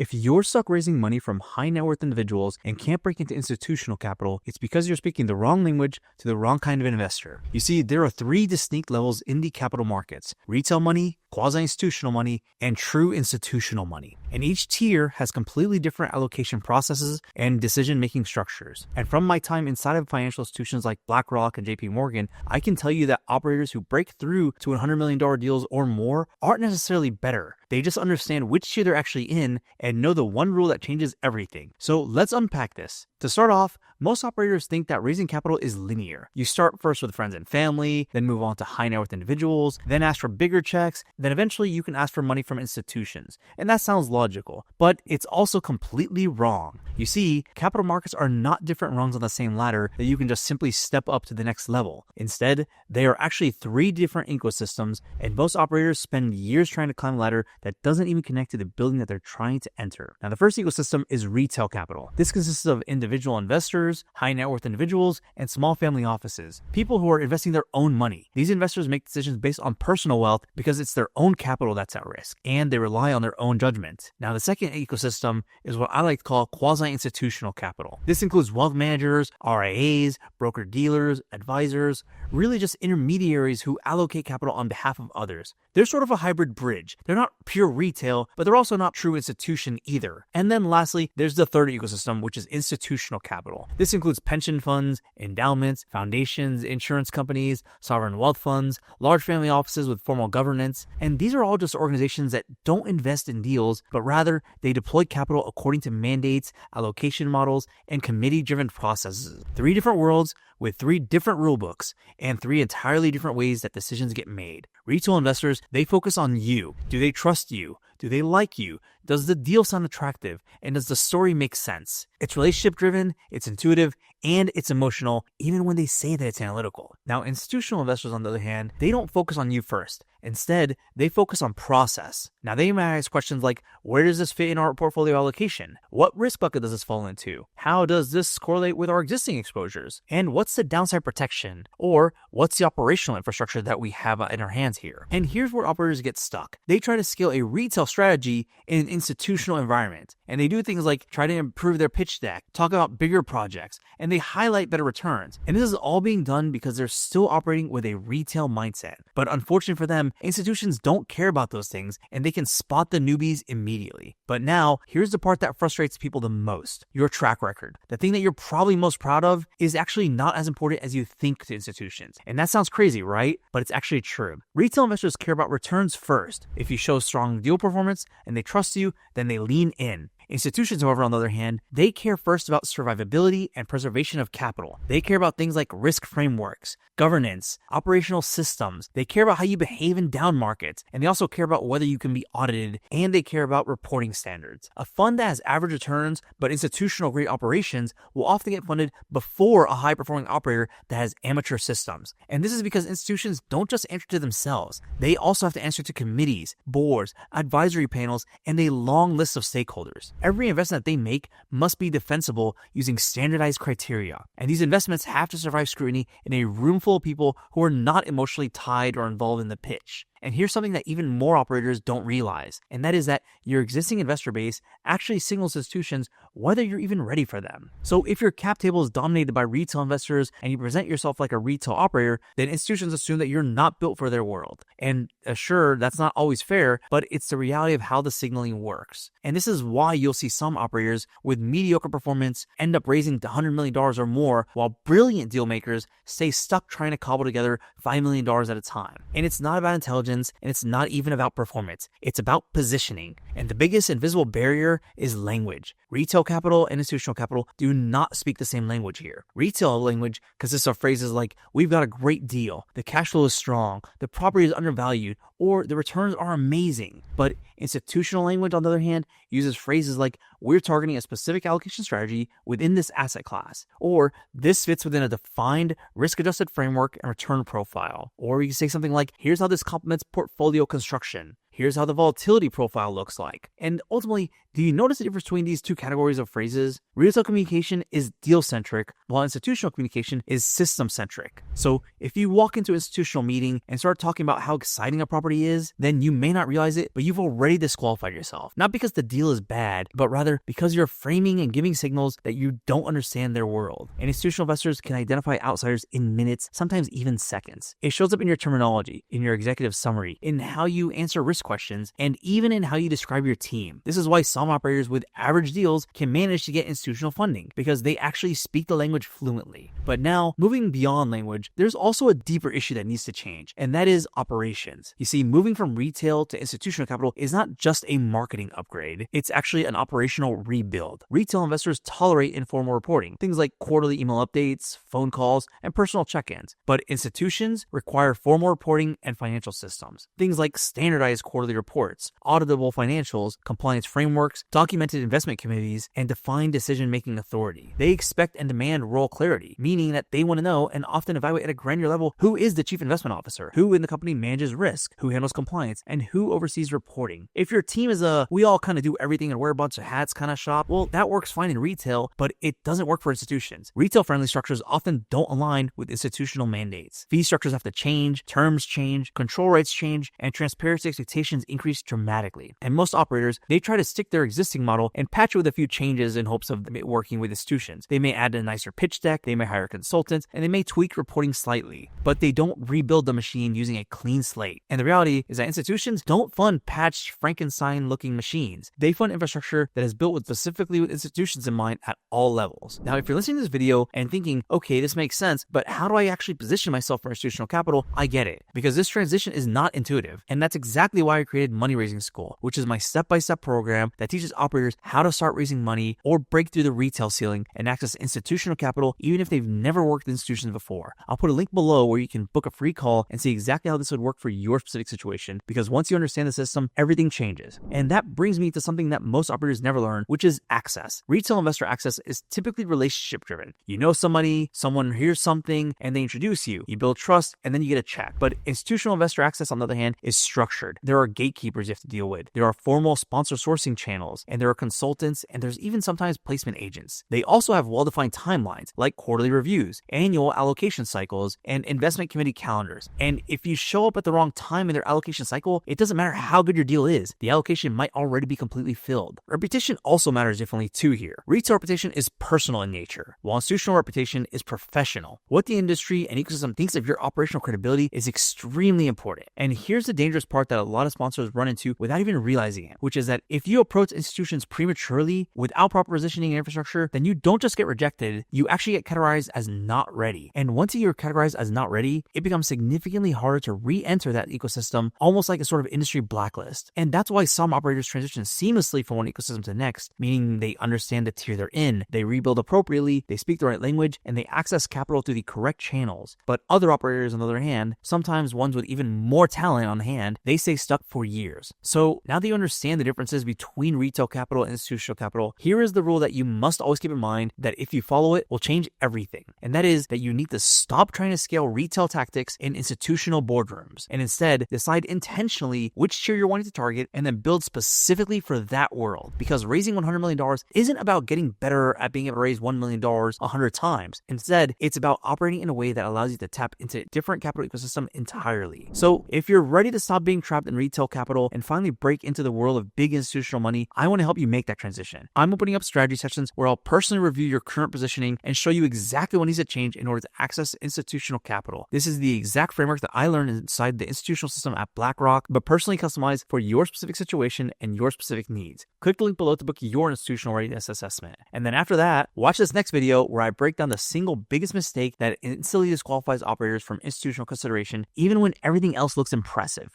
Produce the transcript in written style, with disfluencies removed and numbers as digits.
If you're stuck raising money from high net worth individuals and can't break into institutional capital, it's because you're speaking the wrong language to the wrong kind of investor. You see, there are 3 distinct levels in the capital markets: retail money, quasi-institutional money, and true institutional money. And each tier has completely different allocation processes and decision-making structures. And from my time inside of financial institutions like BlackRock and JP Morgan, I can tell you that operators who break through to $100 million deals or more aren't necessarily better. They just understand which tier they're actually in and know the one rule that changes everything. So let's unpack this. To start off, most operators think that raising capital is linear. You start first with friends and family, then move on to high net worth individuals, then ask for bigger checks, then eventually you can ask for money from institutions. And that sounds logical, but it's also completely wrong. You see, capital markets are not different rungs on the same ladder that you can just simply step up to the next level. Instead, they are actually 3 different ecosystems, and most operators spend years trying to climb a ladder that doesn't even connect to the building that they're trying to enter. Now, the first ecosystem is retail capital. This consists of individual investors, high net worth individuals, and small family offices. People who are investing their own money. These investors make decisions based on personal wealth because it's their own capital that's at risk, and they rely on their own judgment. Now, the second ecosystem is what I like to call quasi-institutional capital. This includes wealth managers, RIAs, broker-dealers, advisors, really just intermediaries who allocate capital on behalf of others. They're sort of a hybrid bridge. They're not pure retail, but they're also not true institution either. And then lastly, there's the third ecosystem, which is institutional capital. This includes pension funds, endowments, foundations, insurance companies, sovereign wealth funds, large family offices with formal governance. And these are all just organizations that don't invest in deals, but rather they deploy capital according to mandates, allocation models, and committee-driven processes. 3 different worlds with 3 different rule books and 3 entirely different ways that decisions get made. Retail investors, they focus on you. Do they trust you? Do they like you? Does the deal sound attractive? And does the story make sense? It's relationship driven, it's intuitive, and it's emotional, even when they say that it's analytical. Now, institutional investors, on the other hand, they don't focus on you first. Instead, they focus on process. Now, they might ask questions like, where does this fit in our portfolio allocation? What risk bucket does this fall into? How does this correlate with our existing exposures? And what's the downside protection? Or what's the operational infrastructure that we have in our hands here? And here's where operators get stuck. They try to scale a retail strategy in an institutional environment. And they do things like try to improve their pitch deck, talk about bigger projects, and they highlight better returns. And this is all being done because they're still operating with a retail mindset. But unfortunately for them, institutions don't care about those things, and they can spot the newbies immediately. But now, here's the part that frustrates people the most: your track record. The thing that you're probably most proud of is actually not as important as you think to institutions. And that sounds crazy, right? But it's actually true. Retail investors care about returns first. If you show strong deal performance and they trust you, then they lean in. Institutions, however, on the other hand, they care first about survivability and preservation of capital. They care about things like risk frameworks, governance, operational systems. They care about how you behave in down markets, and they also care about whether you can be audited, and they care about reporting standards. A fund that has average returns but institutional grade operations will often get funded before a high-performing operator that has amateur systems. And this is because institutions don't just answer to themselves. They also have to answer to committees, boards, advisory panels, and a long list of stakeholders. Every investment that they make must be defensible using standardized criteria. And these investments have to survive scrutiny in a room full of people who are not emotionally tied or involved in the pitch. And here's something that even more operators don't realize, and that is that your existing investor base actually signals to institutions whether you're even ready for them. So if your cap table is dominated by retail investors and you present yourself like a retail operator, then institutions assume that you're not built for their world. And sure, that's not always fair, but it's the reality of how the signaling works. And this is why you'll see some operators with mediocre performance end up raising $100 million or more, while brilliant deal makers stay stuck trying to cobble together $5 million at a time. And it's not about intelligence, and it's not even about performance. It's about positioning. And the biggest invisible barrier is language. Retail capital and institutional capital do not speak the same language here. Retail language consists of phrases like, we've got a great deal, the cash flow is strong, the property is undervalued, or the returns are amazing. But institutional language, on the other hand, uses phrases like, we're targeting a specific allocation strategy within this asset class, or this fits within a defined risk-adjusted framework and return profile. Or you can say something like, here's how this complements portfolio construction. Here's how the volatility profile looks like. And ultimately, Do you notice the difference between these two categories of phrases? Retail communication is deal-centric, while institutional communication is system-centric. So if you walk into an institutional meeting and start talking about how exciting a property is, then you may not realize it, but you've already disqualified yourself. Not because the deal is bad, but rather because you're framing and giving signals that you don't understand their world. And institutional investors can identify outsiders in minutes, sometimes even seconds. It shows up in your terminology, in your executive summary, in how you answer risk questions, and even in how you describe your team. This is why some operators with average deals can manage to get institutional funding, because they actually speak the language fluently. But now, moving beyond language, there's also a deeper issue that needs to change, and that is operations. You see, moving from retail to institutional capital is not just a marketing upgrade, it's actually an operational rebuild. Retail investors tolerate informal reporting, things like quarterly email updates, phone calls, and personal check-ins. But institutions require formal reporting and financial systems, things like standardized quarterly reports, auditable financials, compliance frameworks, documented investment committees, and defined decision-making authority. They expect and demand role clarity, meaning that they want to know and often evaluate at a granular level who is the chief investment officer, who in the company manages risk, who handles compliance, and who oversees reporting. If your team is a we all kind of do everything and wear a bunch of hats kind of shop, well, that works fine in retail, but it doesn't work for institutions. Retail-friendly structures often don't align with institutional mandates. Fee structures have to change, terms change, control rights change, and transparency expectations increase dramatically. And most operators, they try to stick their existing model and patch it with a few changes in hopes of it working with institutions. They may add a nicer pitch deck, they may hire consultants, and they may tweak reporting slightly, but they don't rebuild the machine using a clean slate. And the reality is that institutions don't fund patched Frankenstein-looking machines. They fund infrastructure that is built specifically with institutions in mind at all levels. Now, if you're listening to this video and thinking, okay, this makes sense, but how do I actually position myself for institutional capital? I get it, because this transition is not intuitive. And that's exactly why I created Money Raising School, which is my step-by-step program that teaches operators how to start raising money or break through the retail ceiling and access institutional capital even if they've never worked with institutions before. I'll put a link below where you can book a free call and see exactly how this would work for your specific situation, because once you understand the system, everything changes. And that brings me to something that most operators never learn, which is access. Retail investor access is typically relationship driven. You know somebody, someone hears something, and they introduce you. You build trust, and then you get a check. But institutional investor access, on the other hand, is structured. There are gatekeepers you have to deal with. There are formal sponsor sourcing channels, and there are consultants, and there's even sometimes placement agents. They also have well-defined timelines, like quarterly reviews, annual allocation cycles, and investment committee calendars. And if you show up at the wrong time in their allocation cycle, it doesn't matter how good your deal is. The allocation might already be completely filled. Reputation also matters differently too here. Retail reputation is personal in nature, while institutional reputation is professional. What the industry and ecosystem thinks of your operational credibility is extremely important. And here's the dangerous part that a lot of sponsors run into without even realizing it, which is that if you approach institutions prematurely without proper positioning and infrastructure, then you don't just get rejected, you actually get categorized as not ready. And once you're categorized as not ready, it becomes significantly harder to re-enter that ecosystem, almost like a sort of industry blacklist. And that's why some operators transition seamlessly from one ecosystem to the next, meaning they understand the tier they're in, they rebuild appropriately, they speak the right language, and they access capital through the correct channels. But other operators, on the other hand, sometimes ones with even more talent on hand, they stay stuck for years. So now that you understand the differences between retail capital and institutional capital, here is the rule that you must always keep in mind that if you follow it, will change everything. And that is that you need to stop trying to scale retail tactics in institutional boardrooms, and instead decide intentionally which tier you're wanting to target and then build specifically for that world. Because raising $100 million isn't about getting better at being able to raise $1 million 100 times. Instead, it's about operating in a way that allows you to tap into a different capital ecosystem entirely. So if you're ready to stop being trapped in retail capital and finally break into the world of big institutional money, I want to help you make that transition. I'm opening up strategy sessions where I'll personally review your current positioning and show you exactly what needs to change in order to access institutional capital. This is the exact framework that I learned inside the institutional system at BlackRock, but personally customized for your specific situation and your specific needs. Click the link below to book your institutional readiness assessment. And then after that, watch this next video where I break down the single biggest mistake that instantly disqualifies operators from institutional consideration, even when everything else looks impressive.